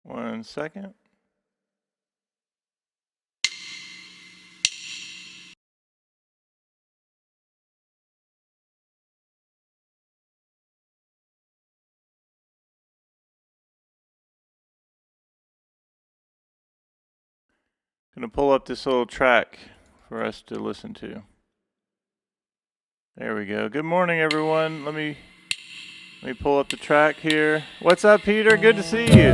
1 second. Going to pull up this little track for us to listen to. There we go. Good morning, everyone. Let me pull up the track here. What's up, Peter? Good to see you.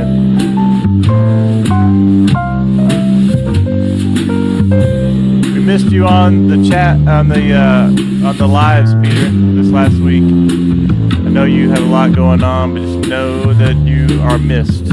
We missed you on the chat on the lives, Peter, this last week. I know you have a lot going on, but just know that you are missed.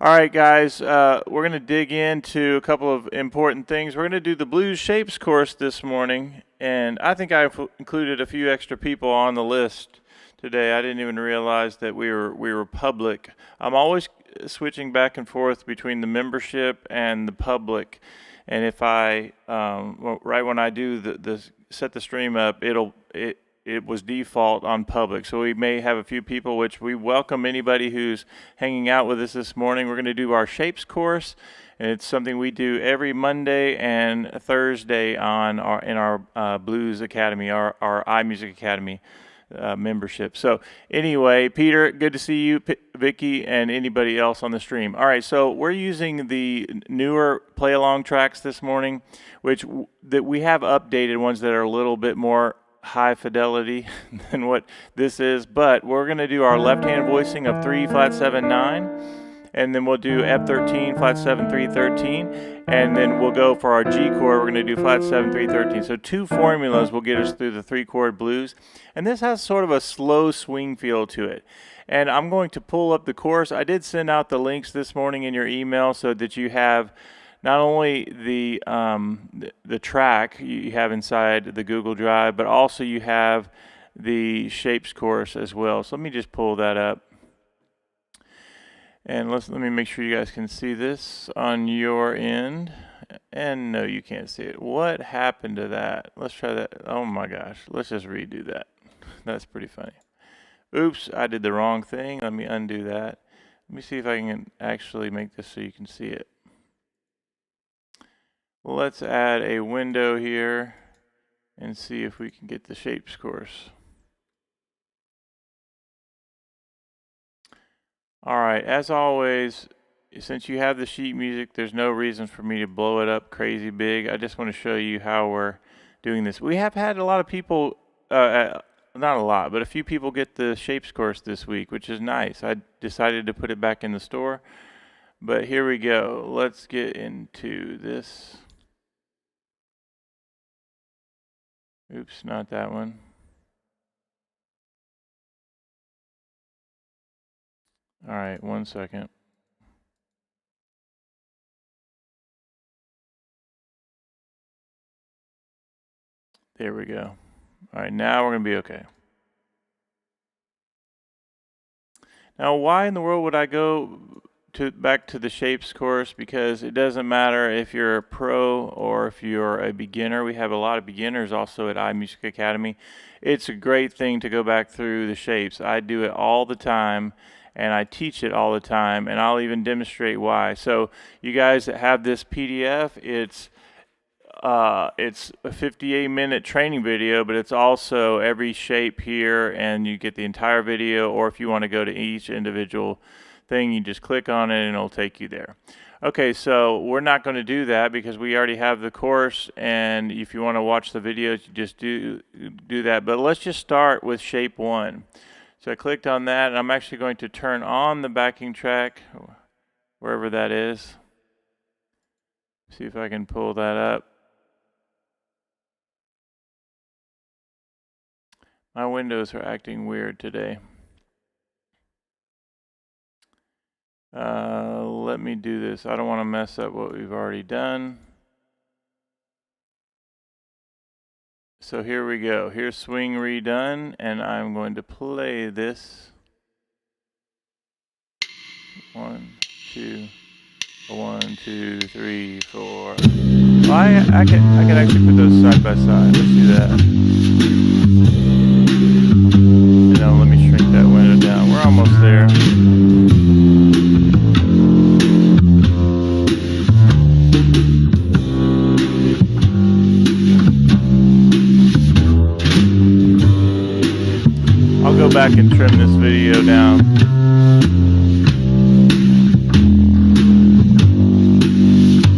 All right, guys, we're going to dig into a couple of important things. We're going to do the Blues Shapes course this morning, and I think I've included a few extra people on the list today. I didn't even realize that we were public. I'm always switching back and forth between the membership and the public, and if I right when I do the set the stream up, it was default on public. So we may have a few people, which we welcome anybody who's hanging out with us this morning. We're going to do our Shapes course, and it's something we do every Monday and Thursday in our Blues Academy, our iMusic Academy membership. So anyway, Peter, good to see you, Vicky, and anybody else on the stream. All right, so we're using the newer play-along tracks this morning, that we have updated ones that are a little bit more high fidelity than what this is, but we're going to do our left hand voicing of 3 flat 7 9, and then we'll do F13 flat 7 3 13, and then we'll go for our G chord. We're going to do flat 7 3 13. So 2 formulas will get us through the 3-chord blues, and this has sort of a slow swing feel to it. And I'm going to pull up the course. I did send out the links this morning in your email so that you have not only the track you have inside the Google Drive, but also you have the Shapes course as well. So let me just pull that up. And let me make sure you guys can see this on your end. And no, you can't see it. What happened to that? Let's try that. Oh my gosh. Let's just redo that. That's pretty funny. Oops, I did the wrong thing. Let me undo that. Let me see if I can actually make this so you can see it. Let's add a window here and see if we can get the Shapes course. All right, as always, since you have the sheet music, there's no reason for me to blow it up crazy big. I just want to show you how we're doing this. We have had a lot of people, not a lot, but a few people get the Shapes course this week, which is nice. I decided to put it back in the store, but here we go. Let's get into this. Oops, not that one. All right, 1 second. There we go. All right, now we're going to be okay. Now, why in the world would I go back to the Shapes course? Because it doesn't matter if you're a pro or if you're a beginner. We have a lot of beginners also at iMusic Academy. It's a great thing to go back through the Shapes. I do it all the time, and I teach it all the time, and I'll even demonstrate why. So you guys that have this PDF, it's a 58-minute training video, but it's also every shape here, and you get the entire video, or if you want to go to each individual thing, you just click on it and it'll take you there. Okay, so we're not going to do that because we already have the course, and if you want to watch the videos, you just do that. But let's just start with shape 1. So I clicked on that, and I'm actually going to turn on the backing track, wherever that is. See if I can pull that up. My windows are acting weird today. Let me do this. I don't want to mess up what we've already done. So here we go. Here's swing redone, and I'm going to play this. 1, 2, 1, 2, 3, 4. Well, I could actually put those side by side. Let's do that. You know, let me shrink that window down. We're almost there. can trim this video down.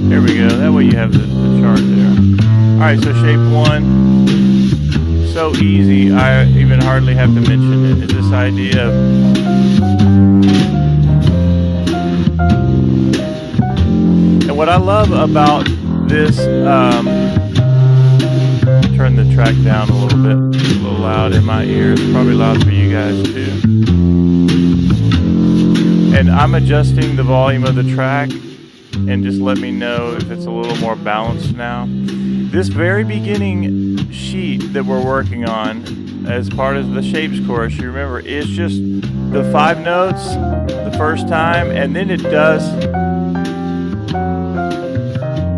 There we go. That way you have the chart there. Alright, so shape 1. So easy, I even hardly have to mention it. It's this idea of and what I love about this, turn the track down a little bit. It's a little loud in my ears. Probably loud for you guys too. And I'm adjusting the volume of the track, and just let me know if it's a little more balanced now. This very beginning sheet that we're working on as part of the shapes course, you remember, is just the 5 notes the first time, and then it does.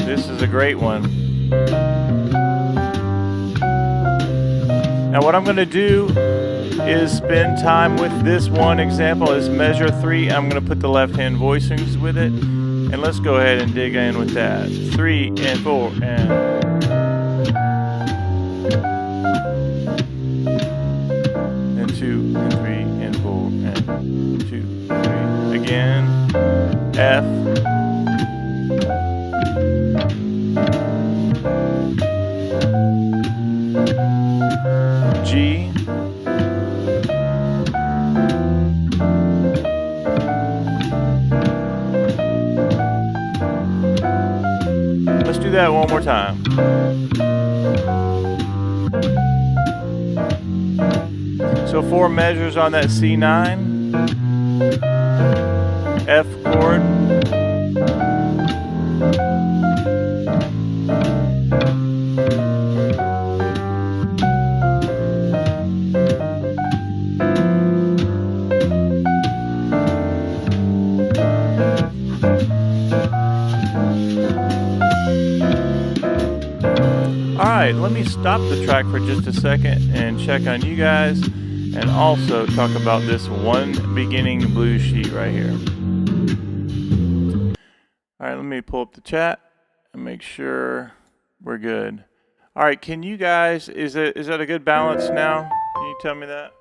This is a great one. Now what I'm going to do is spend time with this one example. Is measure 3. I'm going to put the left hand voicings with it. And let's go ahead and dig in with that. 3 and 4 and 2 and 3 and 4 and 2, 3. Again. F. G. Let's do that one more time. So 4 measures on that C9, F chord, Alright, let me stop the track for just a second and check on you guys, and also talk about this one beginning blues sheet right here. Alright, let me pull up the chat and make sure we're good. Alright, can you guys, is that a good balance now? Can you tell me that?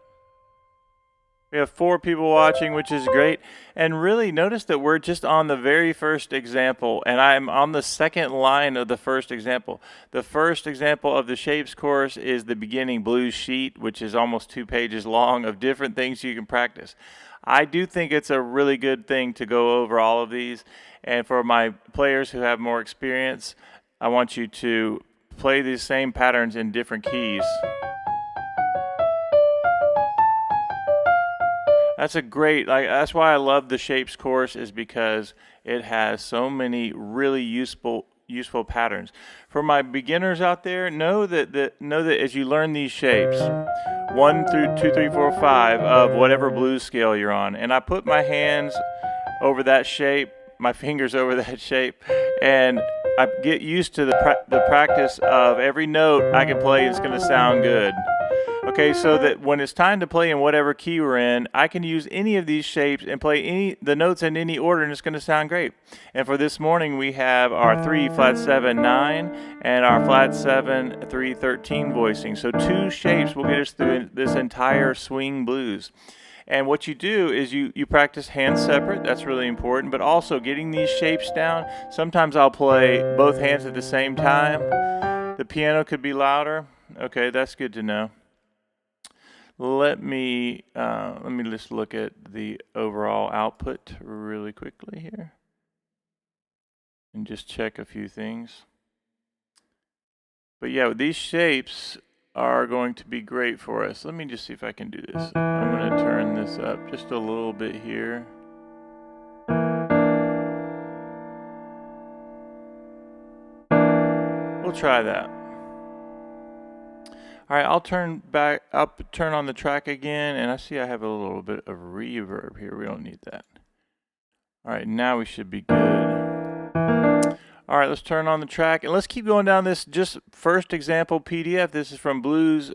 We have 4 people watching, which is great. And really notice that we're just on the very first example, and I'm on the second line of the first example. The first example of the shapes course is the beginning blues sheet, which is almost 2 pages long of different things you can practice. I do think it's a really good thing to go over all of these. And for my players who have more experience, I want you to play these same patterns in different keys. That's a great, that's why I love the shapes course, is because it has so many really useful patterns. For my beginners out there, know that as you learn these shapes, 1 through 2, 3, 4, 5 of whatever blues scale you're on, and I put my hands over that shape, my fingers over that shape, and I get used to the practice of every note I can play is going to sound good. Okay, so that when it's time to play in whatever key we're in, I can use any of these shapes and play the notes in any order, and it's going to sound great. And for this morning, we have our 3 flat 7 9 and our flat 7 3 13 voicing. So 2 shapes will get us through this entire swing blues. And what you do is you practice hands separate. That's really important, but also getting these shapes down. Sometimes I'll play both hands at the same time. The piano could be louder. Okay, that's good to know. Let me just look at the overall output really quickly here and just check a few things. But yeah, these shapes are going to be great for us. Let me just see if I can do this. I'm going to turn this up just a little bit here. We'll try that. All right, I'll turn on the track again, and I see I have a little bit of reverb here. We don't need that. All right, now we should be good. All right, let's turn on the track, and let's keep going down this just first example PDF. This is from Blues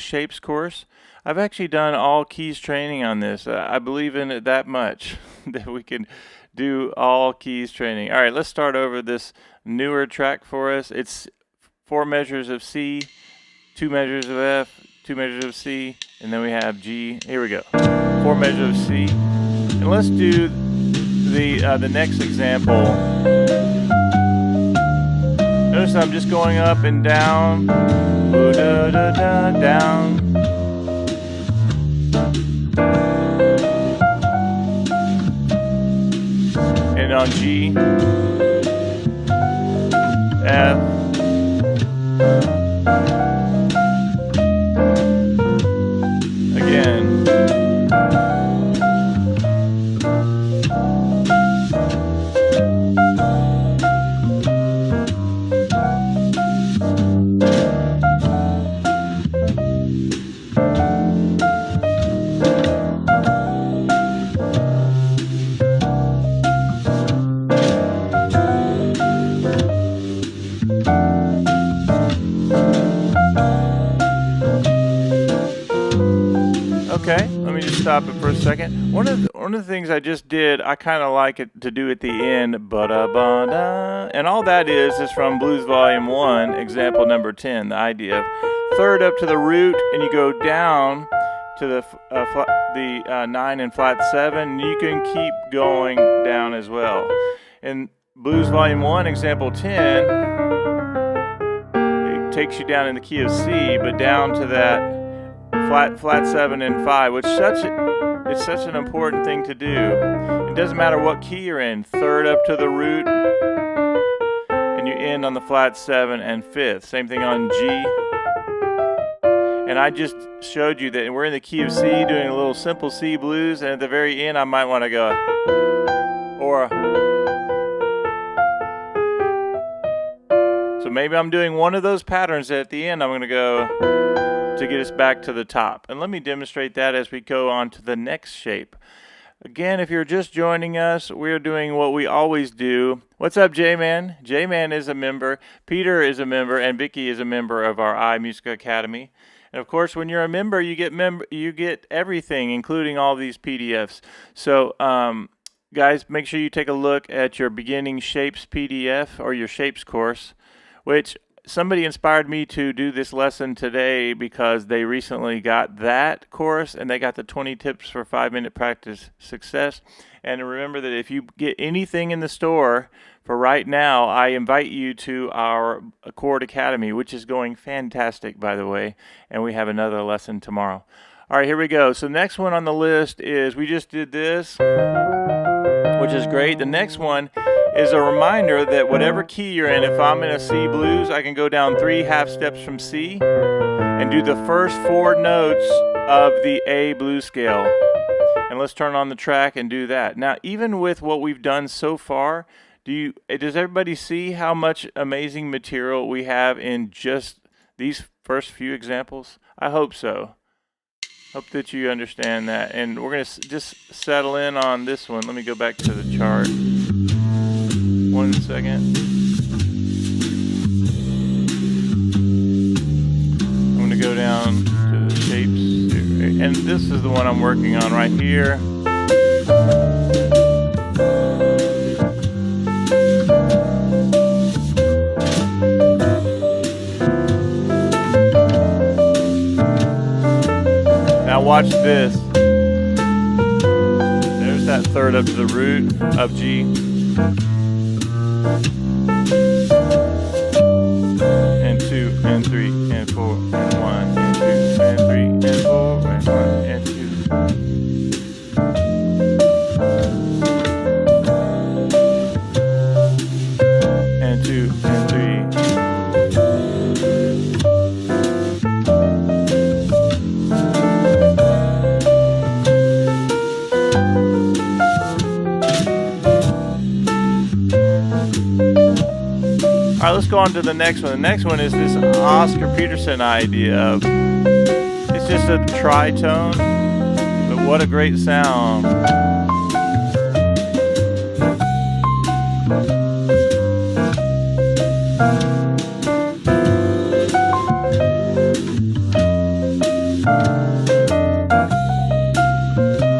Shapes course. I've actually done all keys training on this. I believe in it that much that we can do all keys training. All right, let's start over this newer track for us. It's 4 measures of C, 2 measures of F, 2 measures of C, and then we have G. Here we go. 4 measures of C. And let's do the next example. Notice I'm just going up and down. Down. And on G, F, again. Okay, let me just stop it for a second. One of the things I just did, I kind of like it to do at the end, ba-da-ba-da, and all that is from Blues Volume 1, example number 10, the idea of third up to the root, and you go down to the 9 and flat 7, and you can keep going down as well. In Blues Volume 1, example 10, it takes you down in the key of C, but down to that flat 7 and 5, which it's such an important thing to do. It doesn't matter what key you're in, third up to the root, and you end on the flat 7 and 5th. Same thing on G. And I just showed you that we're in the key of C doing a little simple C blues, and at the very end I might want to go or. So maybe I'm doing one of those patterns at the end I'm going to go to get us back to the top. And let me demonstrate that as we go on to the next shape. Again, if you're just joining us, we're doing what we always do. What's up, J-Man? J-Man is a member, Peter is a member, and Vicky is a member of our iMusic Academy. And of course, when you're a member, you get everything, including all these PDFs. So, guys, make sure you take a look at your Beginning Shapes PDF or your Shapes course, which somebody inspired me to do this lesson today because they recently got that course and they got the 20 tips for 5-minute practice success. And remember that if you get anything in the store for right now, I invite you to our Chord Academy, which is going fantastic, by the way, and we have another lesson tomorrow. All right, here we go. So next one on the list is, we just did this, which is great. The next one is a reminder that whatever key you're in, if I'm in a C blues, I can go down 3 half steps from C and do the first 4 notes of the A blues scale. And let's turn on the track and do that. Now, even with what we've done so far, does everybody see how much amazing material we have in just these first few examples? I hope so. Hope that you understand that. And we're going to just settle in on this one. Let me go back to the chart. 1 second. I'm going to go down to the shapes, and this is the one I'm working on right here. Now watch this. There's that third up to the root of G. And 2 and 3 and 4 and 1 and 2 and 3 and 4 and 1 and 2. And 2 and 3. All right, let's go on to the next one. The next one is this Oscar Peterson idea of, it's just a tritone, but what a great sound.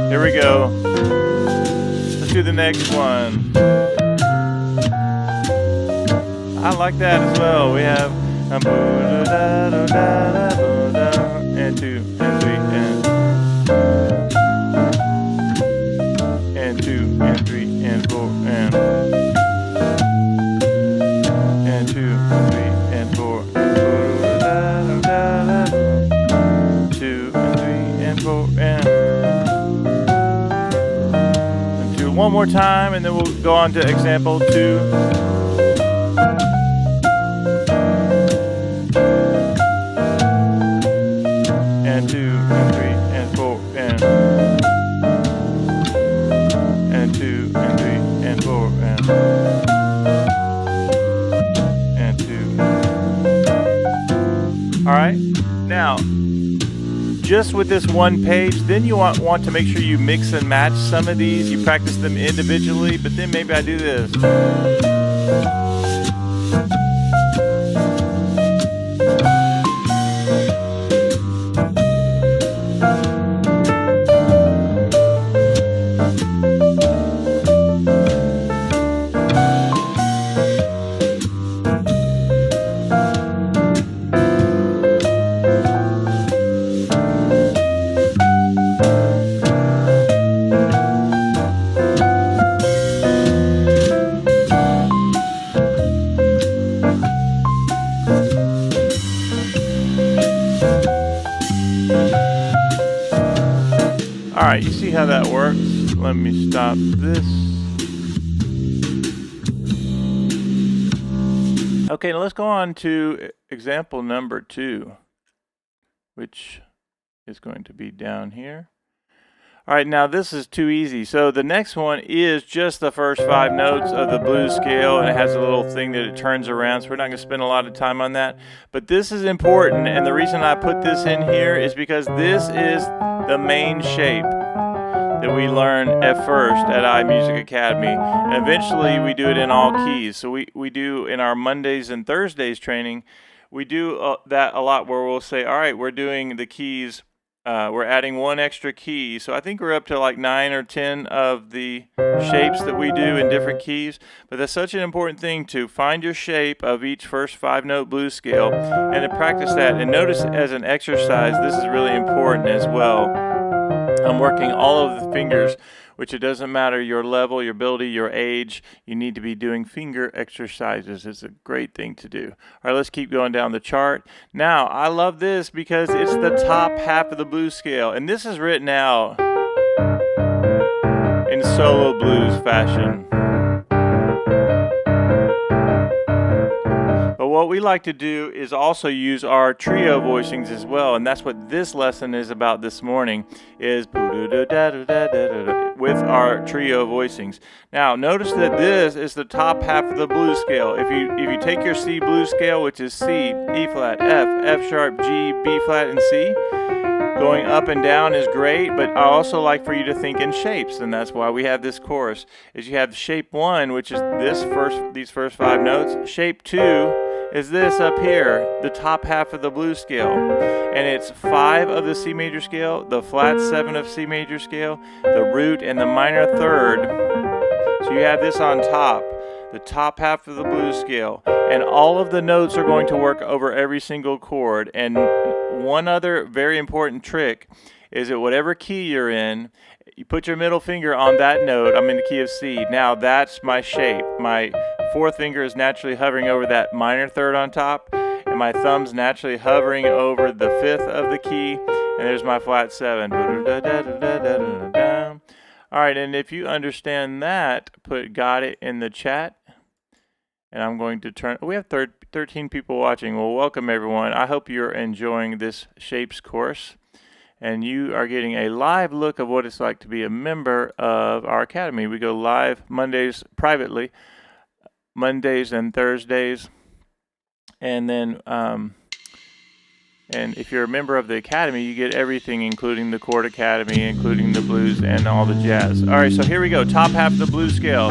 Here we go. Let's do the next one. I like that as well. We have and 2 and 3, and 2, and 3, and 4, and 2, and 3, and 4, and 2, and 3, and 4, and 2. One more time, and then we'll go on to example 2. And 2, and 3, and 4, and 2, and 3, and 4, and 2. All right. Now, just with this one page, then you want to make sure you mix and match some of these. You practice them individually, but then maybe I do this. Alright, you see how that works? Let me stop this. Okay, now let's go on to example number 2, which is going to be down here. Alright, now this is too easy. So the next one is just the first 5 notes of the blues scale, and it has a little thing that it turns around, so we're not going to spend a lot of time on that. But this is important, and the reason I put this in here is because this is the main shape that we learn at first at iMusic Academy, and eventually we do it in all keys. So we do in our Mondays and Thursdays training, we do that a lot, where we'll say, all right, we're doing the keys, we're adding one extra key. So I think we're up to like 9 or 10 of the shapes that we do in different keys. But that's such an important thing, to find your shape of each first 5-note blues scale and to practice that. And notice, as an exercise, this is really important as well. I'm working all of the fingers, which it doesn't matter your level, your ability, your age. You need to be doing finger exercises. It's a great thing to do. All right, let's keep going down the chart. Now, I love this because it's the top half of the blues scale, and this is written out in solo blues fashion. But what we like to do is also use our trio voicings as well, and that's what this lesson is about this morning, is with our trio voicings. Now, notice that this is the top half of the blues scale. If you take your C blues scale, which is C, E flat, F, F sharp, G, B flat, and C, going up and down is great, but I also like for you to think in shapes, and that's why we have this chorus. Is you have shape 1, which is these first 5 notes. Shape 2 is this up here, the top half of the blues scale, and it's 5 of the C major scale, the flat 7 of C major scale, the root, and the minor third. So you have this on top, the top half of the blues scale, and all of the notes are going to work over every single chord. And one other very important trick is that whatever key you're in, you put your middle finger on that note. I'm in the key of C. Now that's my shape. My 4th finger is naturally hovering over that minor third on top, and my thumb's naturally hovering over the 5th of the key, and there's my flat 7. All right, and if you understand that, put "got it" in the chat. And I'm going to turn, we have 13 people watching. Well, welcome everyone. I hope you're enjoying this shapes course, and you are getting a live look of what it's like to be a member of our academy. We go live Mondays privately, Mondays and Thursdays, and then and if you're a member of the academy, you get everything, including the Chord Academy, including the blues and all the jazz. All right, so here we go. Top half of the blues scale.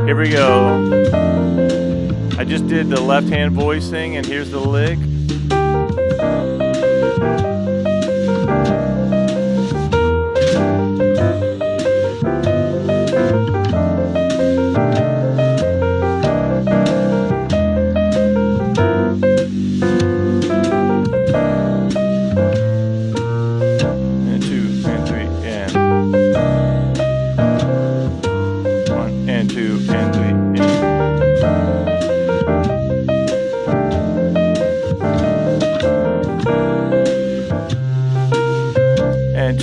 Here we go. I just did the left hand voicing, and here's the lick.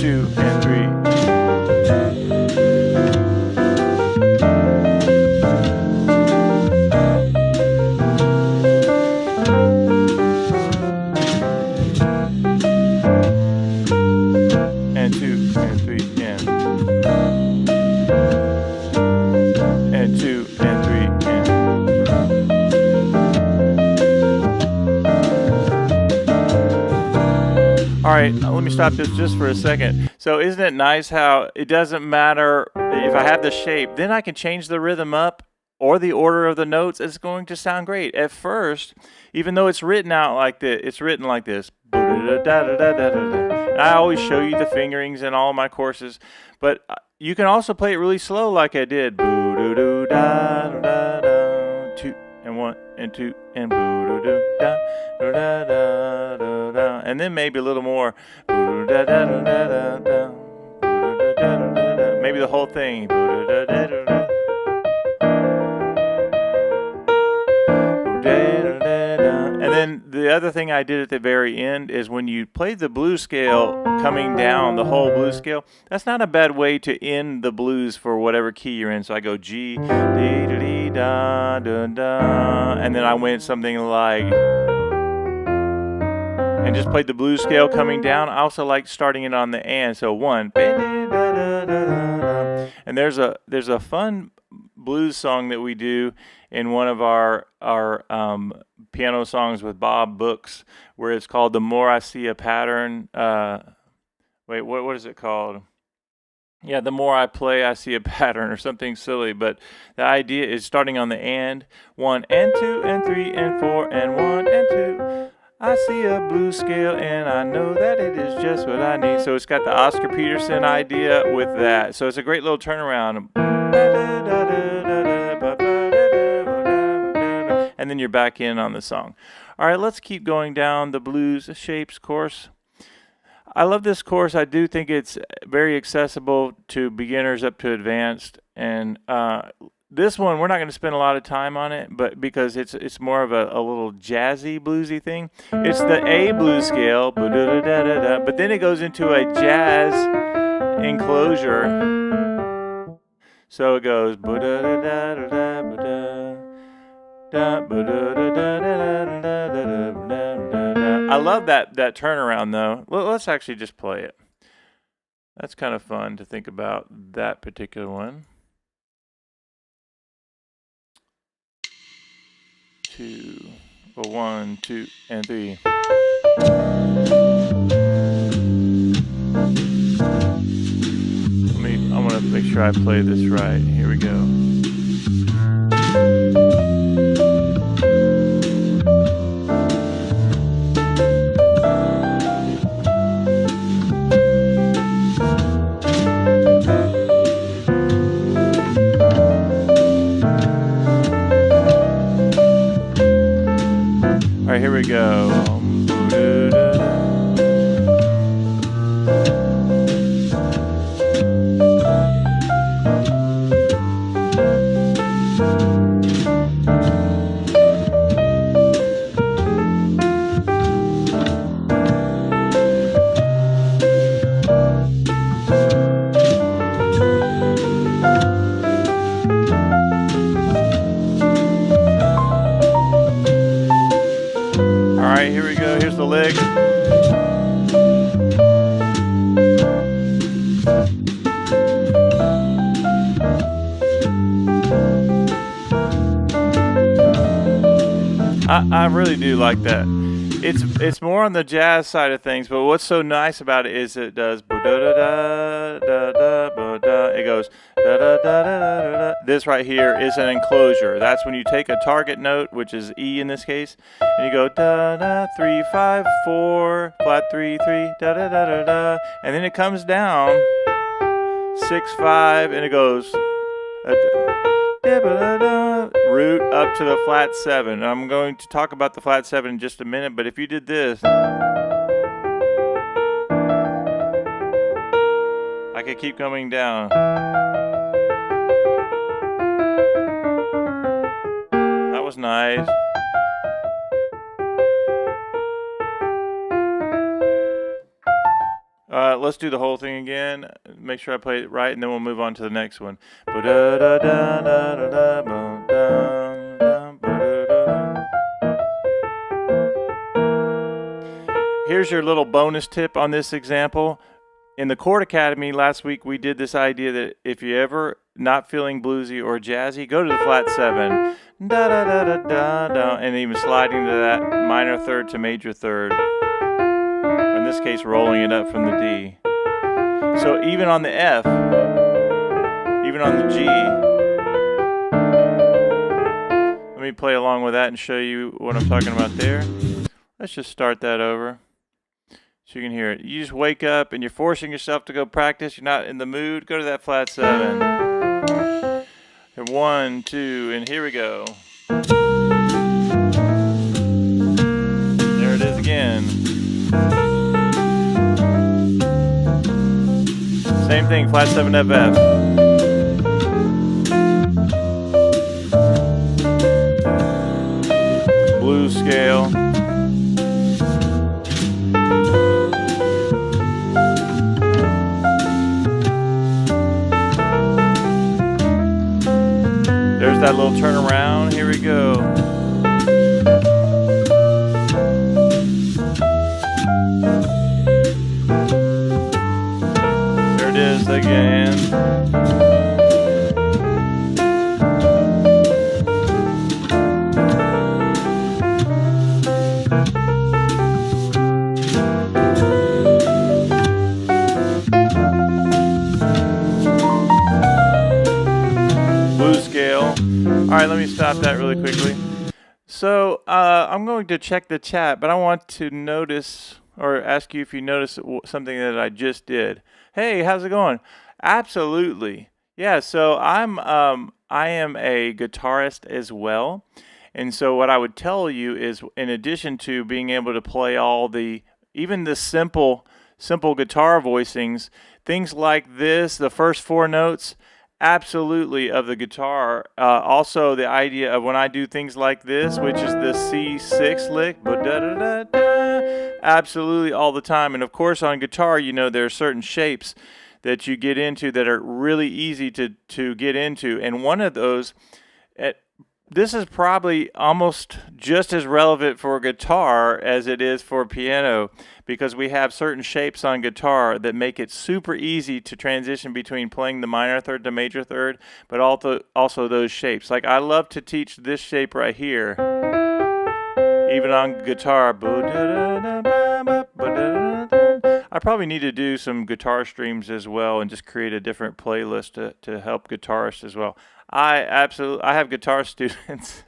2, and 3. And 2, and 3, and 2, and 3, and. All right, let me stop this just for a second. So isn't it nice how it doesn't matter if I have the shape, then I can change the rhythm up or the order of the notes. It's going to sound great. At first, even though it's written out like this, it's written like this. I always show you the fingerings in all my courses, but you can also play it really slow like I did. 2 and 1 and 2 and and then maybe a little more. Maybe the whole thing. And then the other thing I did at the very end is when you play the blues scale coming down, the whole blues scale, that's not a bad way to end the blues for whatever key you're in. So I go G, D, D, da, da, da, and then I went something like, and just played the blues scale coming down. I also like starting it on the and, so 1, and there's a fun blues song that we do in one of our piano songs with Bob Books, where it's called "The More I See a Pattern." Wait, what is it called? Yeah, the more I play, I see a pattern, or something silly. But the idea is starting on the and, 1 and 2 and 3 and 4 and 1 and 2. I see a blues scale and I know that it is just what I need. So it's got the Oscar Peterson idea with that. So it's a great little turnaround. And then you're back in on the song. All right, let's keep going down the blues shapes course. I love this course. I do think it's very accessible to beginners up to advanced. And this one, we're not going to spend a lot of time on it, but because it's more of a little jazzy, bluesy thing. It's the A blues scale, but then it goes into a jazz enclosure. So it goes. I love that turnaround though. Let's actually just play it. That's kind of fun to think about that particular one. 2, or 1, 2, and 3. I want to make sure I play this right. Here we go. All right, here we go. Here we go. Here's the lick. I really do like that. It's more on the jazz side of things, but what's so nice about it is it does it goes da da da da da. This right here is an enclosure. That's when you take a target note, which is E in this case, and you go da da 3 5 4 flat 3 3 da da da da da, and then it comes down 6 5, and it goes root up to the flat 7. And I'm going to talk about the flat 7 in just a minute, but if you did this, I could keep coming down. That was nice. Let's do the whole thing again. Make sure I play it right, and then we'll move on to the next one. Here's your little bonus tip on this example. In the Chord Academy last week, we did this idea that if you're ever not feeling bluesy or jazzy, go to the flat 7, da da da da da da, and even sliding to that minor third to major third. In this case, rolling it up from the D. So even on the F, even on the G, let me play along with that and show you what I'm talking about there. Let's just start that over so you can hear it. You just wake up and you're forcing yourself to go practice. You're not in the mood. Go to that flat 7. 1, 2, and here we go. There it is again. Same thing, flat 7 FF. Blues scale. There's that little turnaround. Here we go. There it is again. Blues scale. All right, let me stop that really quickly. So I'm going to check the chat, but I want to notice or ask you if you notice something that I just did. Hey, how's it going? Absolutely. Yeah, so I am a guitarist as well. And so what I would tell you is, in addition to being able to play even the simple guitar voicings, things like this, the first 4 notes, absolutely, of the guitar. Also, the idea of when I do things like this, which is the C6 lick, absolutely all the time. And of course, on guitar, there are certain shapes that you get into that are really easy to get into. And one of those, this is probably almost just as relevant for guitar as it is for piano, because we have certain shapes on guitar that make it super easy to transition between playing the minor third to major third, but also those shapes. Like, I love to teach this shape right here, even on guitar. I probably need to do some guitar streams as well and just create a different playlist to help guitarists as well. I have guitar students.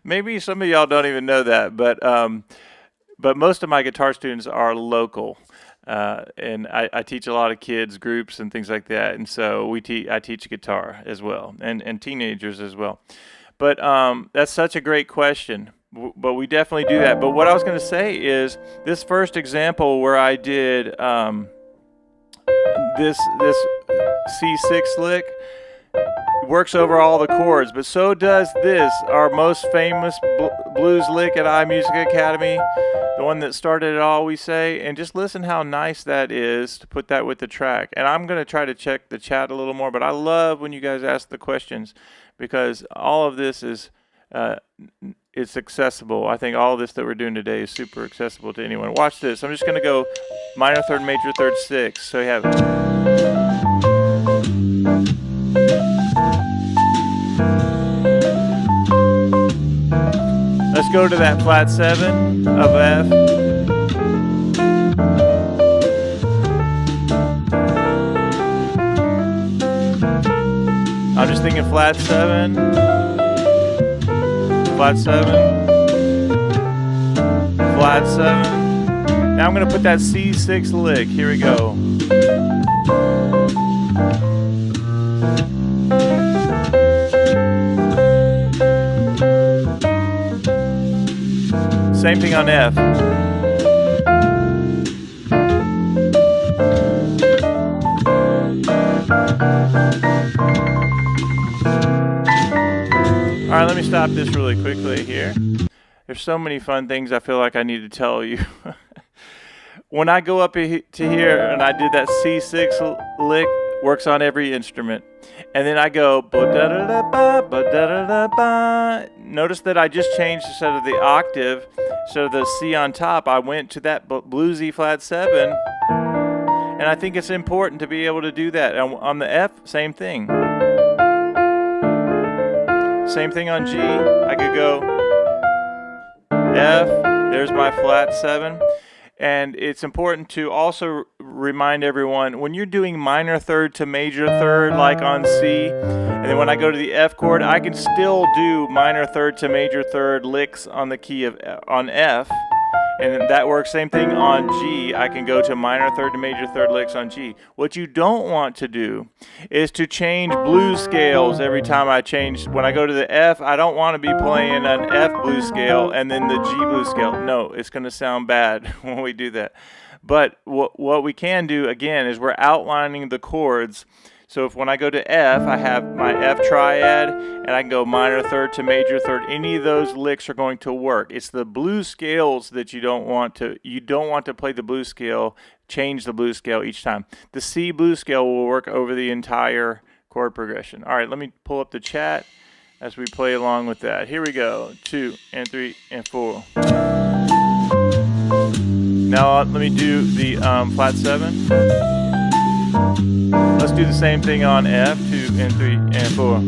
Maybe some of y'all don't even know that, but most of my guitar students are local, and I teach a lot of kids groups and things like that, and so I teach guitar as well, and teenagers as well. But that's such a great question. But we definitely do that. But what I was going to say is, this first example where I did this C6 lick works over all the chords, but so does this, our most famous blues lick at iMusic Academy, the one that started it all, we say. And just listen how nice that is to put that with the track. And I'm going to try to check the chat a little more, but I love when you guys ask the questions, because all of this is it's accessible. I think all of this that we're doing today is super accessible to anyone. Watch this. I'm just going to go minor third, major third, 6. So you have it. Let's go to that flat 7 of F. I'm just thinking flat 7, flat 7, flat 7. Now I'm going to put that C6 lick. Here we go. Same thing on F. All right, let me stop this really quickly here. There's so many fun things I feel like I need to tell you. when I go up to here and I did that C6 lick, works on every instrument. And then I go ba-da-da-da-ba, ba-da-da-da-ba. Notice that I just changed, instead of the octave, instead of the C on top, I went to that bluesy flat 7. And I think it's important to be able to do that. And on the F, same thing. Same thing on G. I could go F, there's my flat 7. And it's important to also remind everyone, when you're doing minor third to major third, like on C, and then when I go to the F chord, I can still do minor third to major third licks on the key of on F. And that works, same thing on G. I can go to minor third to major third licks on G. What you don't want to do is to change blues scales every time I change. When I go to the F, I don't want to be playing an F blues scale and then the G blues scale. No, it's going to sound bad when we do that. But what we can do, again, is we're outlining the chords. So if when I go to F, I have my F triad, and I can go minor third to major third. Any of those licks are going to work. It's the blues scales that you don't want to play the blues scale, change the blues scale each time. The C blues scale will work over the entire chord progression. All right, let me pull up the chat as we play along with that. Here we go, 2 and 3 and 4. Now let me do the flat 7. Let's do the same thing on F, 2 and 3 and 4.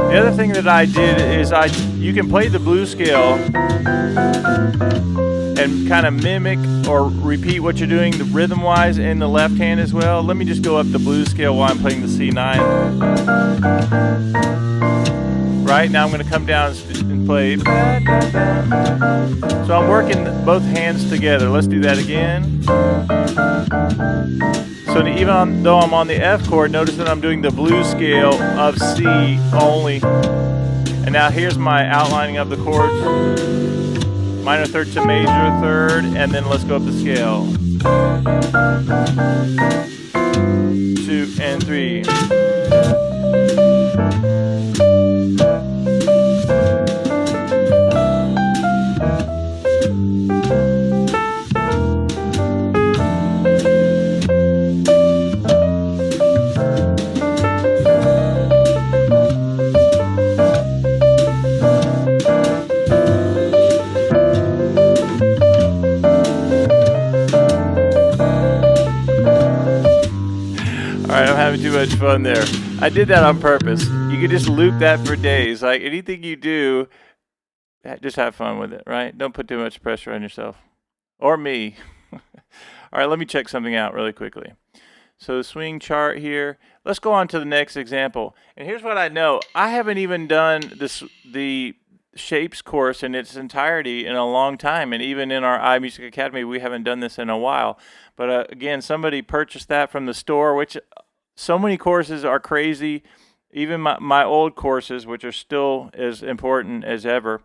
The other thing that I did is you can play the blues scale and kind of mimic or repeat what you're doing the rhythm-wise in the left hand as well. Let me just go up the blues scale while I'm playing the C9. Right, now I'm going to come down and play. So I'm working both hands together. Let's do that again. So even though I'm on the F chord, notice that I'm doing the blues scale of C only. And now here's my outlining of the chords. Minor third to major third, and then let's go up the scale. 2 and 3. I'm having too much fun there. I did that on purpose. You could just loop that for days. Like anything you do, just have fun with it, right? Don't put too much pressure on yourself. Or me. All right, let me check something out really quickly. So swing chart here. Let's go on to the next example. And here's what I know. I haven't even done the shapes course in its entirety in a long time, and even in our iMusic Academy we haven't done this in a while. But again, somebody purchased that from the store, which so many courses are crazy. Even my old courses, which are still as important as ever.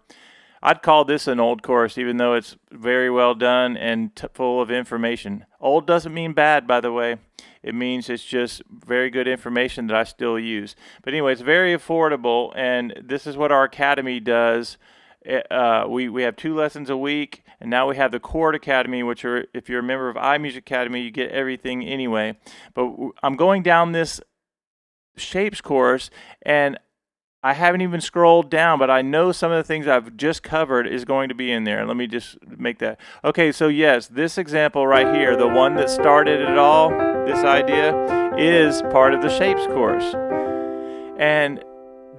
I'd call this an old course, even though it's very well done and full of information. Old doesn't mean bad, by the way. It means it's just very good information that I still use. But anyway, it's very affordable, and this is what our academy does. We have 2 lessons a week, and now we have the Chord Academy, which are, if you're a member of iMusic Academy, you get everything anyway. But I'm going down this shapes course, and I haven't even scrolled down, but I know some of the things I've just covered is going to be in there. Let me just make that. Okay, so yes, this example right here, the one that started it all, this idea, is part of the shapes course. And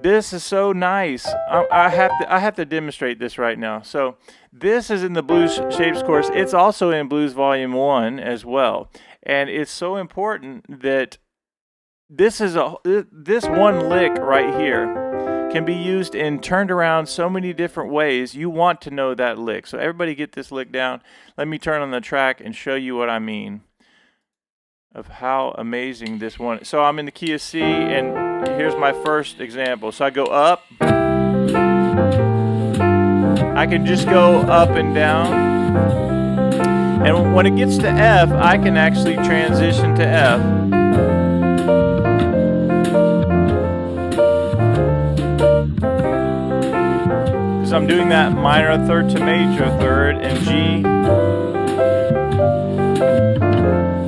this is so nice. I have to demonstrate this right now. So this is in the Blues Shapes course. It's also in Blues Volume 1 as well. And it's so important that this one lick right here can be used and turned around so many different ways. You want to know that lick. So everybody get this lick down. Let me turn on the track and show you what I mean of how amazing this one is. So I'm in the key of C, and here's my first example. So I go up. I can just go up and down. And when it gets to F, I can actually transition to F. So I'm doing that minor third to major third and G,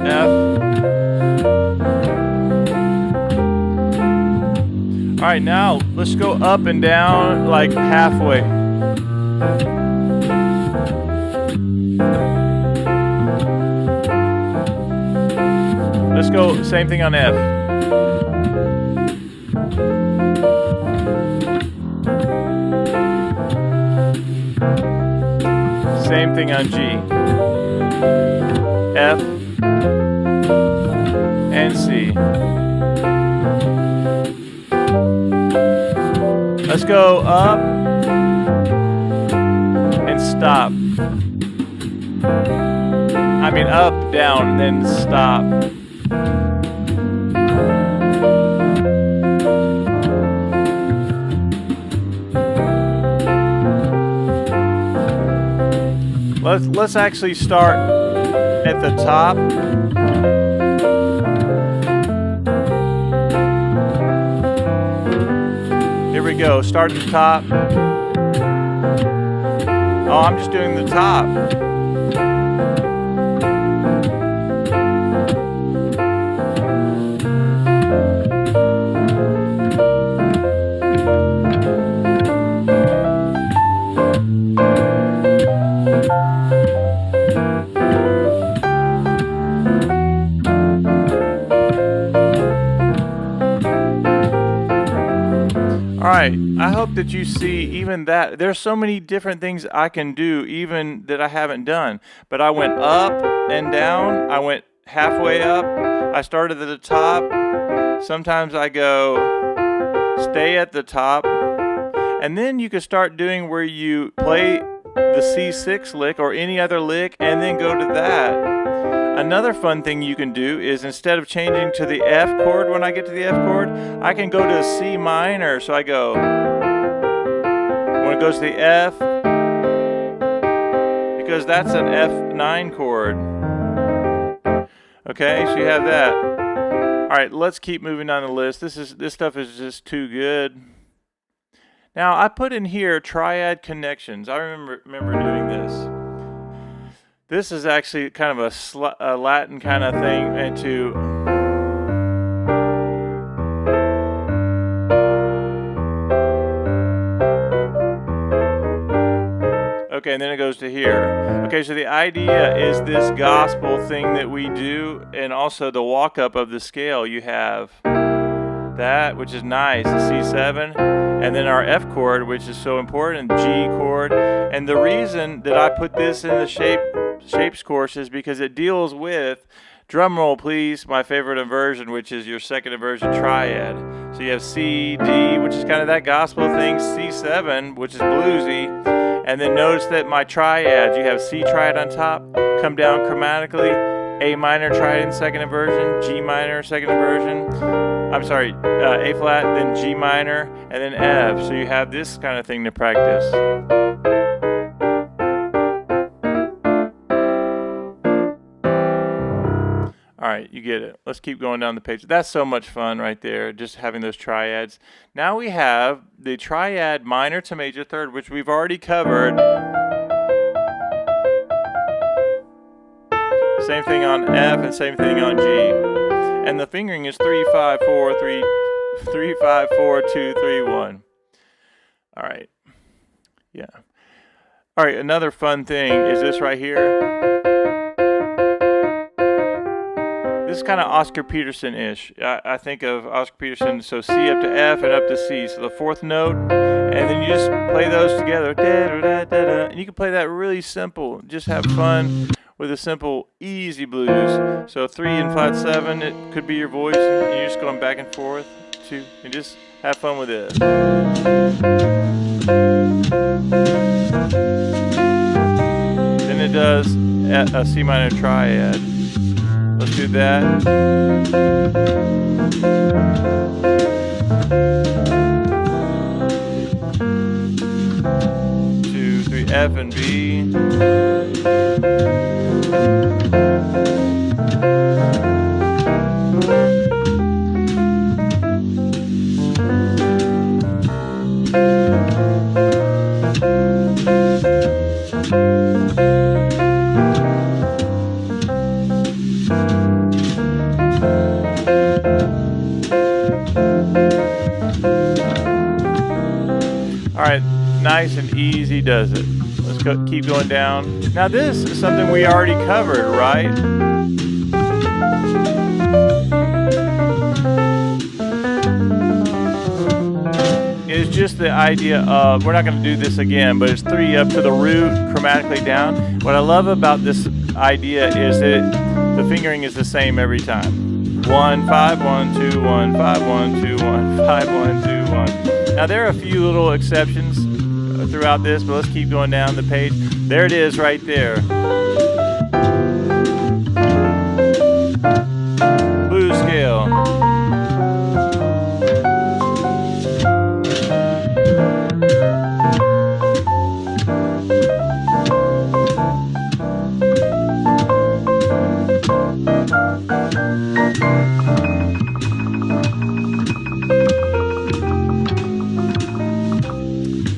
F. All right, now let's go up and down like halfway. Let's go, same thing on F. Same thing on G. F and C. Let's go up and stop. I mean up, down, then stop. Let's actually start at the top. Here we go, start at the top. Oh, I'm just doing the top. Alright, I hope that you see even that. There's so many different things I can do even that I haven't done. But I went up and down. I went halfway up. I started at the top. Sometimes I go stay at the top. And then you can start doing where you play the C6 lick or any other lick and then go to that. Another fun thing you can do is instead of changing to the F chord when I get to the F chord, I can go to a C minor. So I go, when it goes to the F, because that's an F9 chord. Okay, so you have that. All right, let's keep moving down the list. This stuff is just too good. Now I put in here triad connections. I remember doing this. This is actually kind of a Latin kind of thing into. Okay, and then it goes to here. Okay, so the idea is this gospel thing that we do, and also the walk up of the scale. You have that, which is nice, the C7, and then our F chord, which is so important, G chord. And the reason that I put this in the shapes course is because it deals with, drum roll please, my favorite inversion, which is your second inversion triad. So you have C, D, which is kind of that gospel thing, C7, which is bluesy, and then notice that my triads, you have C triad on top, come down chromatically, A minor triad in second inversion, G minor second inversion, I'm sorry, A flat, then G minor, and then F. So you have this kind of thing to practice. All right, you get it. Let's keep going down the page. That's so much fun right there, just having those triads. Now we have the triad minor to major third, which we've already covered. Same thing on F and same thing on G. And the fingering is 3, 5, 4, 3, 3, 5, 4, 2, 3, 1. All right. Yeah. All right, another fun thing is this right here. This is kind of Oscar Peterson-ish. I think of Oscar Peterson, so C up to F and up to C. So the fourth note, and then you just play those together. And you can play that really simple. Just have fun with a simple, easy blues. So 3 and flat 7, it could be your voice, and you're just going back and forth. 2, and just have fun with it. Then it does a C minor triad. Let's do that. 2, 3, F and B. All right, nice and easy does it. Let's go, keep going down. Now this is something we already covered, right? It's just the idea of, we're not going to do this again, but it's 3 up to the root, chromatically down. What I love about this idea is that the fingering is the same every time. 1, 5, 1, 2, 1, 5, 1, 2, 1, 5, 1, 2, 1. Now there are a few little exceptions throughout this, but let's keep going down the page. There it is right there. Blues scale.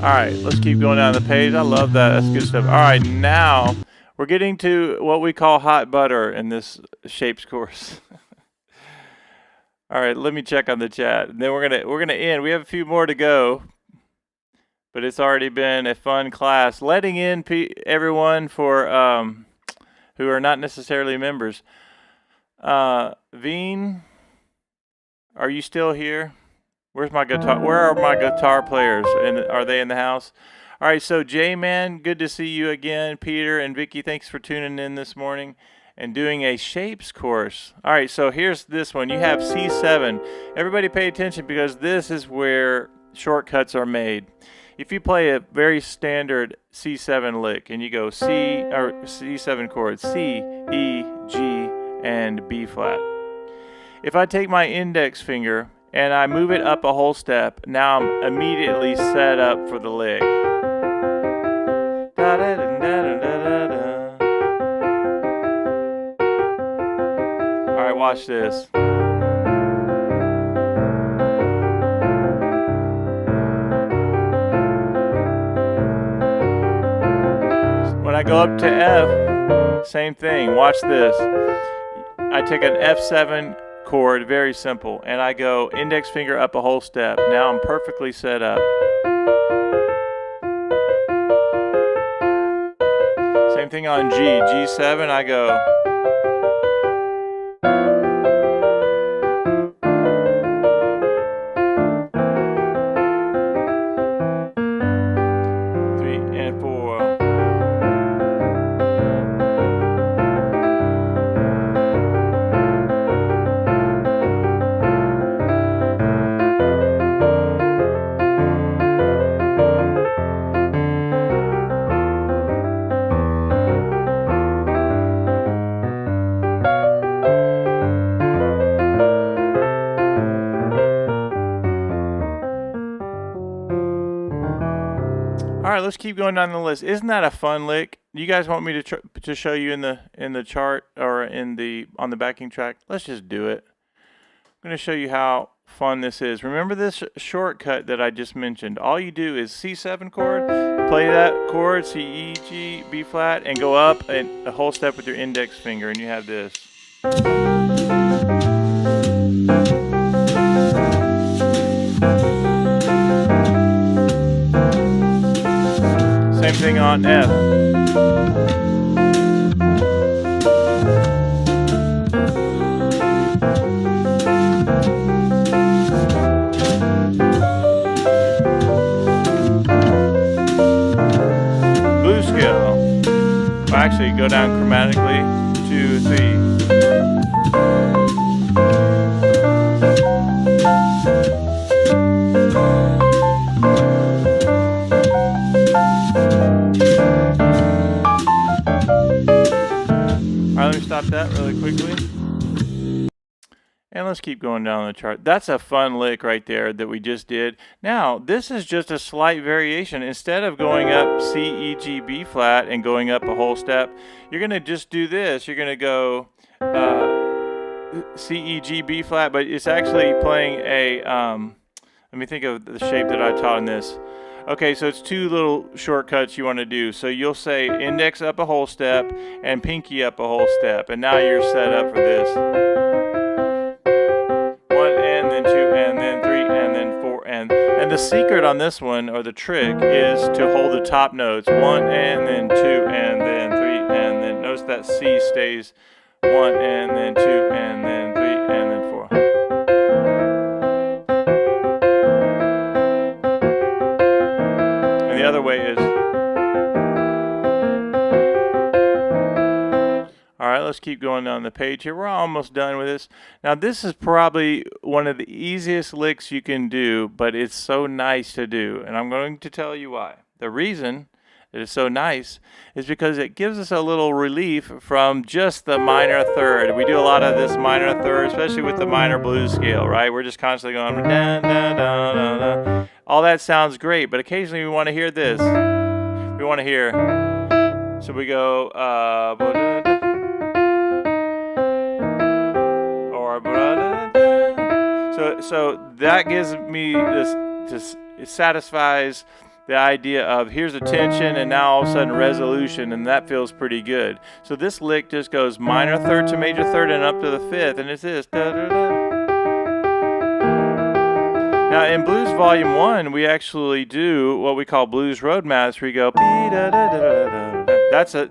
All right, let's keep going down the page. I love that. That's good stuff. All right, now we're getting to what we call hot butter in this shapes course. All right, let me check on the chat. And then we're gonna end. We have a few more to go, but it's already been a fun class. Letting in everyone for who are not necessarily members. Veen, are you still here? Where's my guitar? Where are my guitar players? And are they in the house? All right, so J-Man, good to see you again. Peter and Vicky, thanks for tuning in this morning and doing a shapes course. All right, so here's this one. You have C7. Everybody pay attention because this is where shortcuts are made. If you play a very standard C7 lick and you go C or C7 chords, C, E, G, and B flat. If I take my index finger and I move it up a whole step, now I'm immediately set up for the lick. All right, watch this. When I go up to F, same thing. Watch this. I take an F7 chord, very simple, and I go index finger up a whole step. Now I'm perfectly set up. Same thing on G. G7, I go. All right, let's keep going down the list. Isn't that a fun lick? You guys want me to show you in the chart or on the backing track? Let's just do it. I'm going to show you how fun this is. Remember this shortcut that I just mentioned. All you do is C7 chord, play that chord, C, E, G, B flat, and go up and a whole step with your index finger, and you have this. Same thing on F. Blues scale. Well, actually, go down chromatically. 2, 3. Let me stop that really quickly. And let's keep going down the chart. That's a fun lick right there that we just did. Now, this is just a slight variation. Instead of going up C, E, G, B flat and going up a whole step, you're going to just do this. You're going to go C, E, G, B flat, but it's actually playing a, let me think of the shape that I taught in this. Okay, so it's 2 little shortcuts you want to do. So you'll say index up a whole step and pinky up a whole step. And now you're set up for this. 1 and then 2 and then 3 and then 4 and the secret on this one, or the trick, is to hold the top notes, 1 and then 2 and then 3 and then, notice that C stays 1 and then 2 and then 3 and then 4. And the other way is, all right, let's keep going down the page here. We're almost done with this. Now, this is probably one of the easiest licks you can do, but it's so nice to do, and I'm going to tell you why. The reason that it's so nice is because it gives us a little relief from just the minor third. We do a lot of this minor third, especially with the minor blues scale, right? We're just constantly going da, da, da, da, da. All that sounds great, but occasionally we want to hear this. We want to hear, so we go so that gives me this, it satisfies the idea of here's a tension and now all of a sudden resolution, and that feels pretty good. So this lick just goes minor third to major third and up to the fifth, and it's this. Da, da, da. Now in Blues Volume 1, we actually do what we call Blues Road Maths, where you go da, da, da, da, da. That's a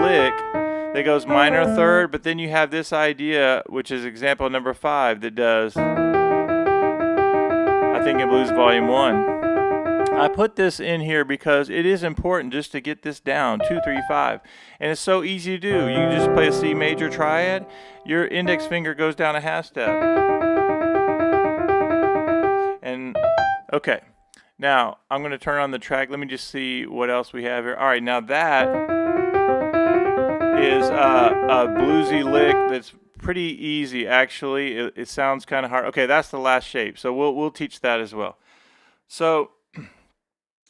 lick that goes minor third, but then you have this idea, which is example number 5, that does, I think, in Blues Volume 1. I put this in here because it is important just to get this down, 2, 3, 5. And it's so easy to do. You just play a C major triad, your index finger goes down a half step. And, okay. Now, I'm going to turn on the track. Let me just see what else we have here. All right, now that is a bluesy lick that's pretty easy, actually. It sounds kind of hard. Okay, that's the last shape, so we'll teach that as well. So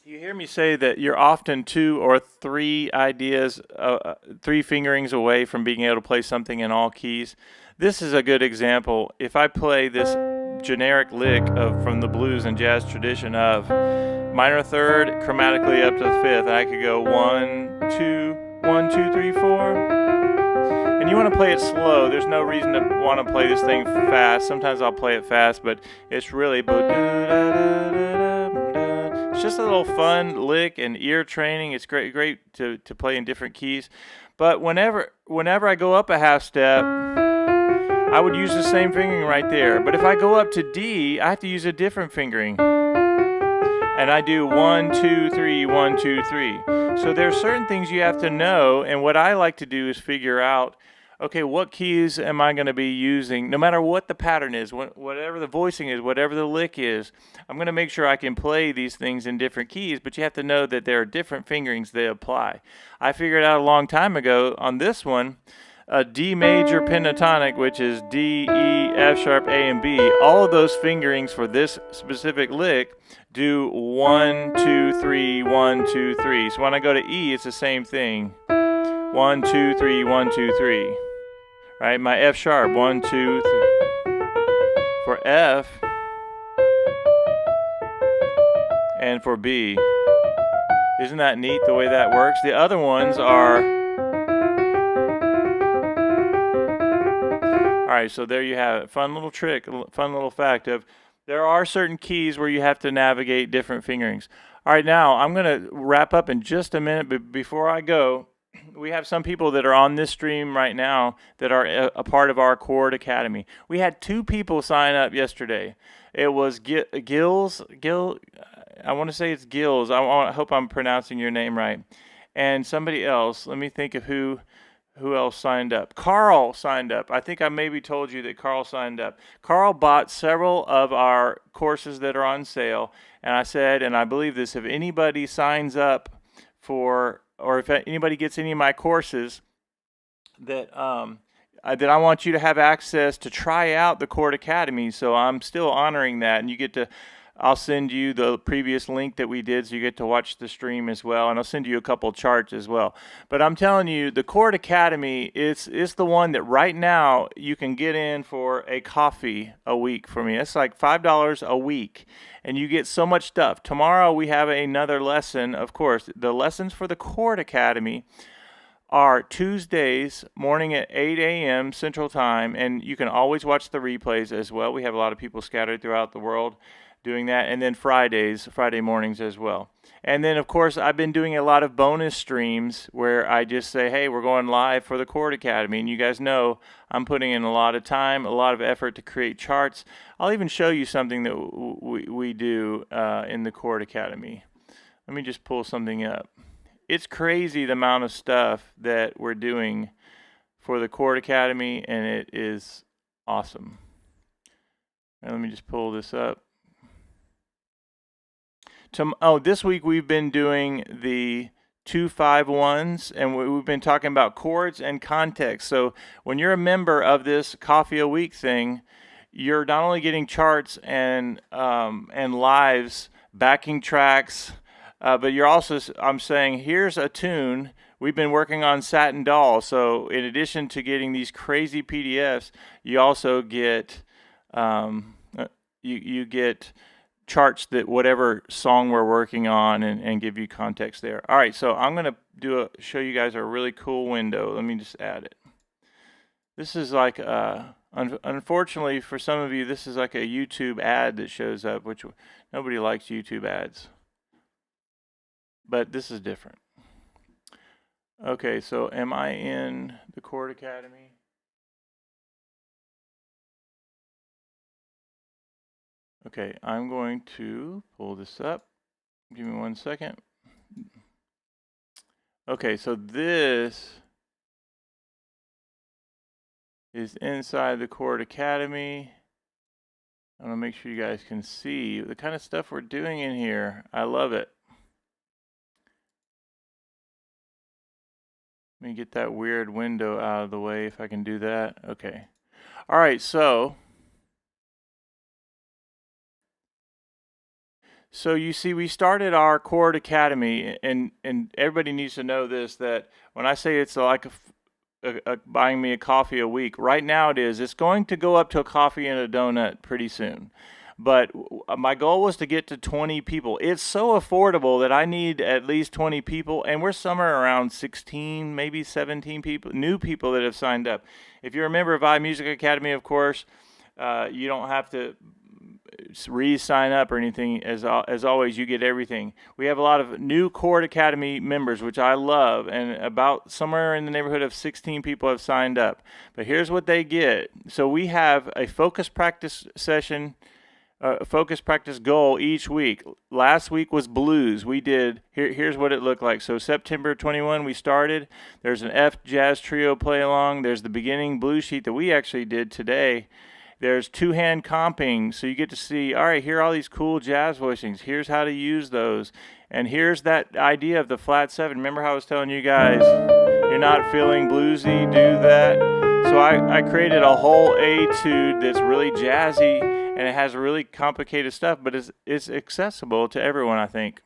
you hear me say that you're often 2 or 3 ideas, 3 fingerings away from being able to play something in all keys. This is a good example. If I play this generic lick from the blues and jazz tradition of minor third, chromatically up to the fifth, I could go 1, 2, 1, 2, 3, 4. And you want to play it slow. There's no reason to want to play this thing fast. Sometimes I'll play it fast, but it's really, it's just a little fun lick and ear training. It's great to play in different keys. But whenever I go up a half step, I would use the same fingering right there. But if I go up to D, I have to use a different fingering. And I do 1, 2, 3, 1, 2, 3. So there are certain things you have to know, and what I like to do is figure out, okay, what keys am I going to be using? No matter what the pattern is, whatever the voicing is, whatever the lick is, I'm going to make sure I can play these things in different keys, but you have to know that there are different fingerings that apply. I figured out a long time ago on this one, a D major pentatonic, which is D, E, F sharp, A, and B. All of those fingerings for this specific lick do 1, 2, 3, 1, 2, 3. So when I go to E, it's the same thing. 1, 2, 3, 1, 2, 3. Right? My F sharp, 1, 2, 3. For F and for B. Isn't that neat the way that works? The other ones are. All right, so there you have it. Fun little trick, fun little fact of there are certain keys where you have to navigate different fingerings. All right, now I'm going to wrap up in just a minute, but before I go, we have some people that are on this stream right now that are a part of our Chord Academy. We had 2 people sign up yesterday. It was Gil, I want to say it's Gills. I hope I'm pronouncing your name right. And somebody else, let me think of who else signed up. Carl signed up. I think I maybe told you that Carl signed up. Carl bought several of our courses that are on sale, and I said, and I believe this, if anybody signs up for, or if anybody gets any of my courses, that I want you to have access to try out the Chord Academy. So I'm still honoring that, and you get to, I'll send you the previous link that we did so you get to watch the stream as well, and I'll send you a couple charts as well. But I'm telling you, the Chord Academy, it's the one that right now you can get in for a coffee a week for me. It's like $5 a week, and you get so much stuff. Tomorrow we have another lesson. Of course, the lessons for the Chord Academy are Tuesdays morning at 8 a.m. Central Time, and you can always watch the replays as well. We have a lot of people scattered throughout the world doing that, and then Friday mornings as well. And then, of course, I've been doing a lot of bonus streams where I just say, hey, we're going live for the Chord Academy. And you guys know I'm putting in a lot of time, a lot of effort to create charts. I'll even show you something that we do in the Chord Academy. Let me just pull something up. It's crazy the amount of stuff that we're doing for the Chord Academy, and it is awesome. And let me just pull this up. This week we've been doing the 2-5-1s, and we've been talking about chords and context. So when you're a member of this Coffee a Week thing, you're not only getting charts and lives, backing tracks, but you're also, I'm saying, here's a tune. We've been working on Satin Doll. So in addition to getting these crazy PDFs, you also get you get charts that whatever song we're working on and give you context there. All right, so I'm going to show you guys a really cool window. Let me just add it. This is like, unfortunately for some of you, this is like a YouTube ad that shows up, which nobody likes YouTube ads. But this is different. Okay, so am I in the Chord Academy? Okay, I'm going to pull this up. Give me 1 second. Okay, so this is inside the Chord Academy. I want to make sure you guys can see the kind of stuff we're doing in here. I love it. Let me get that weird window out of the way if I can do that. Okay. All right, so you see, we started our Chord Academy, and everybody needs to know this, that when I say it's like buying me a coffee a week, right now it's going to go up to a coffee and a donut pretty soon. But my goal was to get to 20 people. It's so affordable that I need at least 20 people, and we're somewhere around 16, maybe 17 people, new people that have signed up. If you're a member of iMusic Academy, of course, you don't have to re-sign up or anything. As always, you get everything. We have a lot of new Chord Academy members, which I love, and about somewhere in the neighborhood of 16 people have signed up. But here's what they get. So we have a focus practice session, focus practice goal each week. Last week was blues. We did, here's what it looked like. So September 21 we started. There's an F jazz trio play along. There's the beginning blues sheet that we actually did today. There's two-hand comping, so you get to see, all right, here are all these cool jazz voicings. Here's how to use those. And here's that idea of the flat 7. Remember how I was telling you guys, you're not feeling bluesy, do that. So I created a whole etude that's really jazzy, and it has really complicated stuff, but it's accessible to everyone, I think.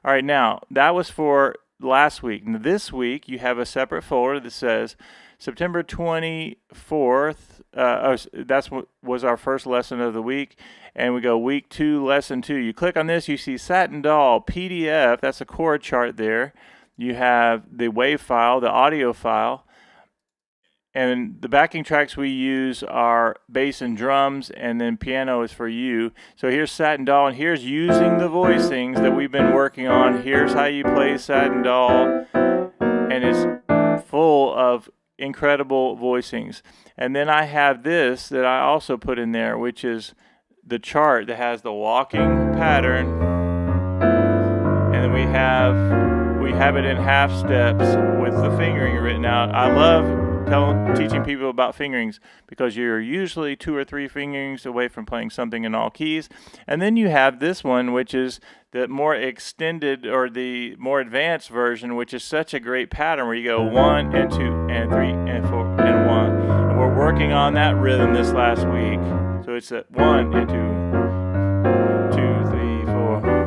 All right, now, that was for last week. Now, this week, you have a separate folder that says September 24th, that's what was our first lesson of the week, and we go week 2, lesson 2. You click on this, you see Satin Doll, PDF, that's a chord chart there. You have the wave file, the audio file, and the backing tracks we use are bass and drums, and then piano is for you. So here's Satin Doll, and here's using the voicings that we've been working on. Here's how you play Satin Doll, and it's full of incredible voicings. And then I have this that I also put in there, which is the chart that has the walking pattern, and then we have it in half steps with the fingering written out. I love teaching people about fingerings because you're usually 2 or 3 fingerings away from playing something in all keys. And then you have this one, which is the more extended or the more advanced version, which is such a great pattern where you go 1 and 2 and 3 and 4 and 1. And we're working on that rhythm this last week. So it's a 1 and 2, 2, 3, 4.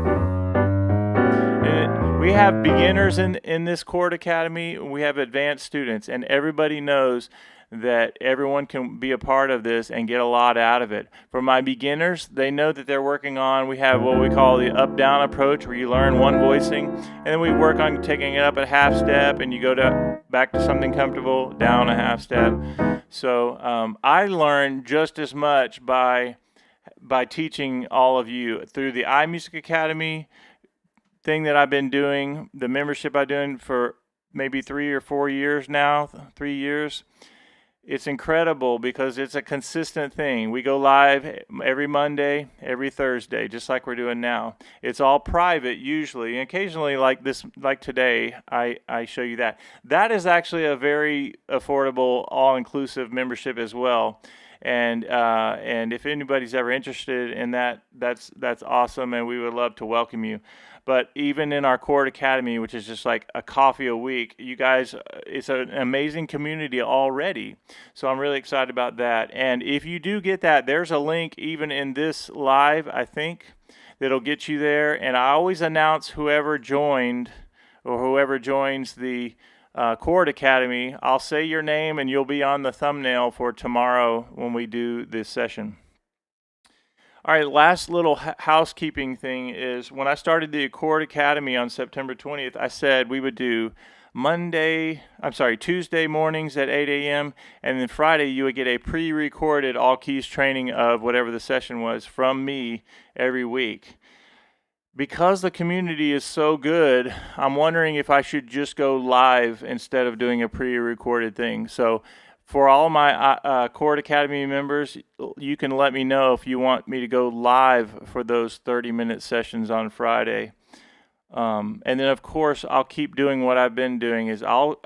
We have beginners in this Chord Academy. We have advanced students, and everybody knows that everyone can be a part of this and get a lot out of it. For my beginners, they know that they're working on, we have what we call the up-down approach, where you learn one voicing, and then we work on taking it up a half step, and you go back to something comfortable, down a half step. So I learned just as much by by teaching all of you through the iMusic Academy thing that I've been doing, the membership I've been doing for maybe 3 or 4 years now, 3 years. It's incredible because it's a consistent thing. We go live every Monday, every Thursday, just like we're doing now. It's all private usually, and occasionally like this, like today, I show you that. That is actually a very affordable, all-inclusive membership as well. And if anybody's ever interested in that, that's awesome, and we would love to welcome you. But even in our Chord Academy, which is just like a coffee a week, you guys, it's an amazing community already. So I'm really excited about that. And if you do get that, there's a link even in this live, I think, that'll get you there. And I always announce whoever joined or whoever joins the Chord Academy. I'll say your name and you'll be on the thumbnail for tomorrow when we do this session. All right, last little housekeeping thing is when I started the Chord Academy on September 20th, I said we would do Tuesday mornings at 8 a.m. and then Friday you would get a pre-recorded all keys training of whatever the session was from me every week. Because the community is so good, I'm wondering if I should just go live instead of doing a pre-recorded thing. So for all my Chord Academy members, you can let me know if you want me to go live for those 30-minute sessions on Friday. And then, of course, I'll keep doing what I've been doing. Is I'll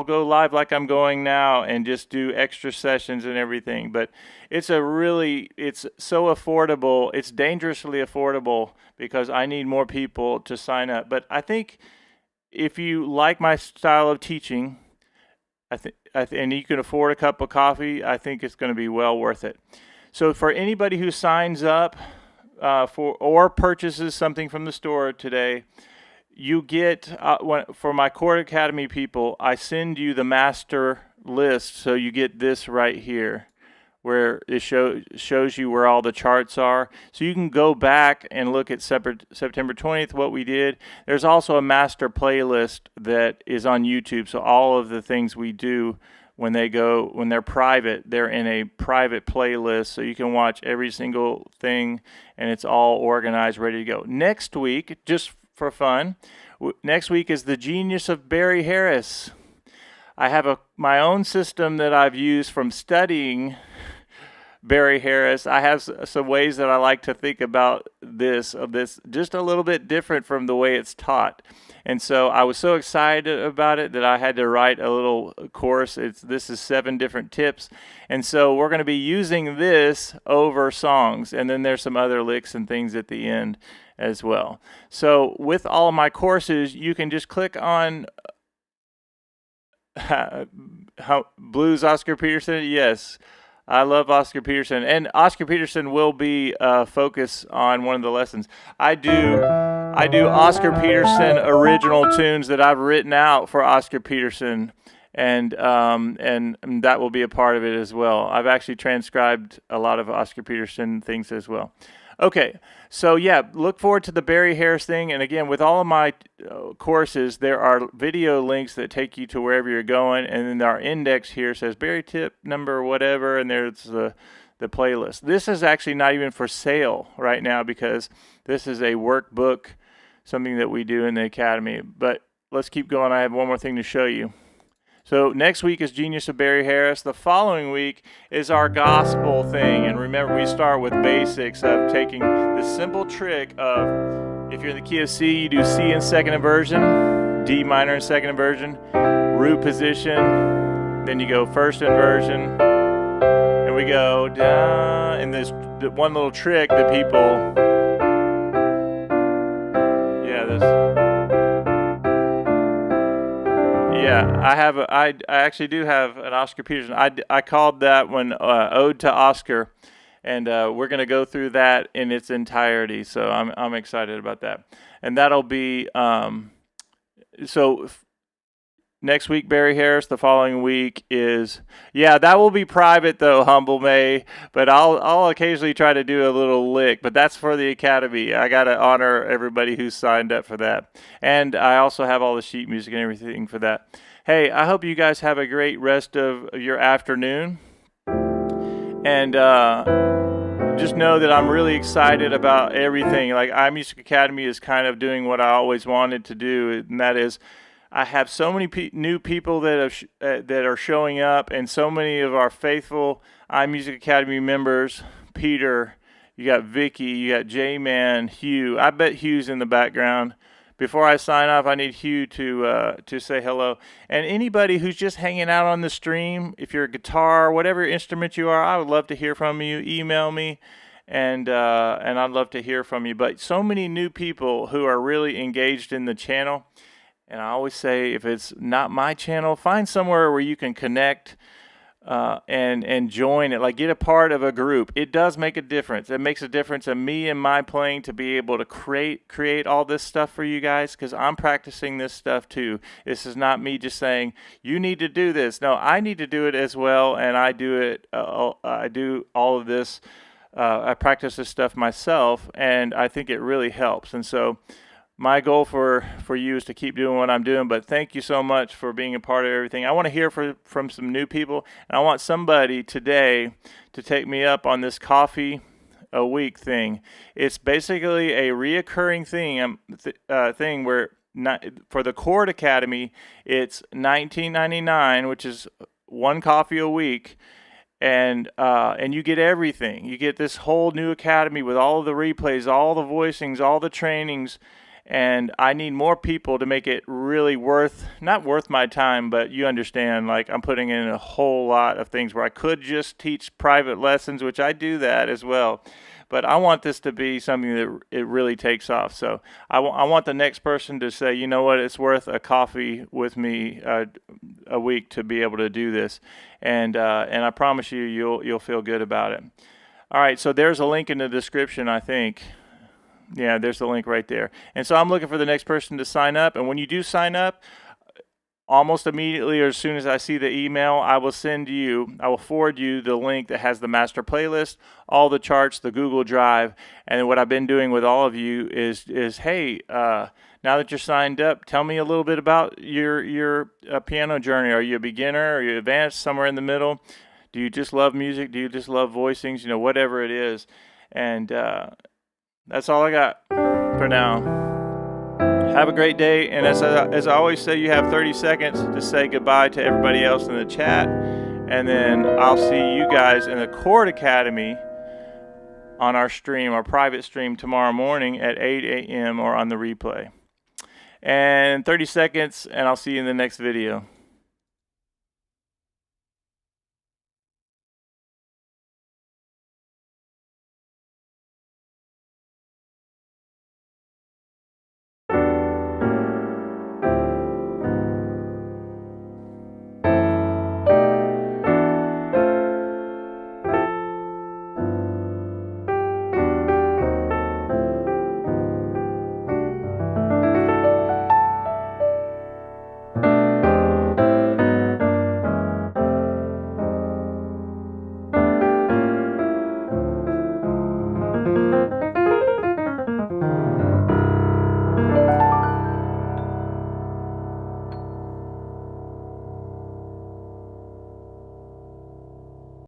go live like I'm going now and just do extra sessions and everything. But it's so affordable. It's dangerously affordable because I need more people to sign up. But I think if you like my style of teaching, and you can afford a cup of coffee, I think it's going to be well worth it. So for anybody who signs up or purchases something from the store today, you get, for my Chord Academy people, I send you the master list. So you get this right here where it shows you where all the charts are. So you can go back and look at September 20th, what we did. There's also a master playlist that is on YouTube. So all of the things we do when they're private, they're in a private playlist. So you can watch every single thing and it's all organized, ready to go. Next week, just for fun, next week is the Genius of Barry Harris. I have my own system that I've used from studying Barry Harris. I have some ways that I like to think about this just a little bit different from the way it's taught. And so I was so excited about it that I had to write a little course. This is 7 different tips. And so we're going to be using this over songs. And then there's some other licks and things at the end as well. So with all of my courses, you can just click on Blues Oscar Peterson. Yes. I love Oscar Peterson, and Oscar Peterson will be focus on one of the lessons. I do Oscar Peterson original tunes that I've written out for Oscar Peterson, and that will be a part of it as well. I've actually transcribed a lot of Oscar Peterson things as well. Okay, so yeah, look forward to the Barry Harris thing. And again, with all of my courses, there are video links that take you to wherever you're going. And then our index here says Barry tip number whatever, and there's the playlist. This is actually not even for sale right now because this is a workbook, something that we do in the Academy. But let's keep going. I have one more thing to show you. So next week is Genius of Barry Harris. The following week is our gospel thing. And remember, we start with basics of taking this simple trick of, if you're in the key of C, you do C in second inversion, D minor in second inversion, root position, then you go first inversion, and we go down. And there's one little trick that people, I actually do have an Oscar Peterson. I called that one Ode to Oscar, and we're going to go through that in its entirety. So I'm excited about that, and that'll be next week Barry Harris. The following week is that will be private though, Humble May. But I'll occasionally try to do a little lick. But that's for the Academy. I got to honor everybody who's signed up for that, and I also have all the sheet music and everything for that. Hey, I hope you guys have a great rest of your afternoon. And just know that I'm really excited about everything. Like, iMusic Academy is kind of doing what I always wanted to do, and that is, I have so many new people that that are showing up, and so many of our faithful iMusic Academy members. Peter, you got Vicky, you got J-Man, Hugh. I bet Hugh's in the background. Before I sign off, I need Hugh to say hello. And anybody who's just hanging out on the stream, if you're a guitar, whatever instrument you are, I would love to hear from you. Email me, and I'd love to hear from you. But so many new people who are really engaged in the channel. And I always say, if it's not my channel, find somewhere where you can connect and join it. Like, get a part of a group. It does make a difference. It makes a difference in me and my playing to be able to create all this stuff for you guys, because I'm practicing this stuff too. This is not me just saying you need to do this. No, I need to do it as well, and I do it. I do all of this. I practice this stuff myself, and I think it really helps. And so my goal for you is to keep doing what I'm doing, but thank you so much for being a part of everything. I want to hear from some new people, and I want somebody today to take me up on this coffee a week thing. It's basically a reoccurring thing where for the Chord Academy, it's $19.99, which is one coffee a week. And you get everything. You get this whole new academy with all of the replays, all the voicings, all the trainings. And I need more people to make it really not worth my time, but you understand, like, I'm putting in a whole lot of things where I could just teach private lessons, which I do that as well. But I want this to be something that it really takes off. So I want the next person to say, you know what, it's worth a coffee with me a week to be able to do this. And I promise you, you'll feel good about it. All right, so there's a link in the description, I think. Yeah, there's the link right there. And so I'm looking for the next person to sign up. And when you do sign up, almost immediately, or as soon as I see the email, I will forward you the link that has the master playlist, all the charts, the Google Drive. And what I've been doing with all of you is hey, now that you're signed up, tell me a little bit about your piano journey. Are you a beginner? Are you advanced? Somewhere in the middle? Do you just love music? Do you just love voicings? You know, whatever it is. And that's all I got for now. Have a great day. And as I always say, you have 30 seconds to say goodbye to everybody else in the chat. And then I'll see you guys in the Chord Academy on our stream, our private stream, tomorrow morning at 8 a.m. or on the replay. And 30 seconds, and I'll see you in the next video.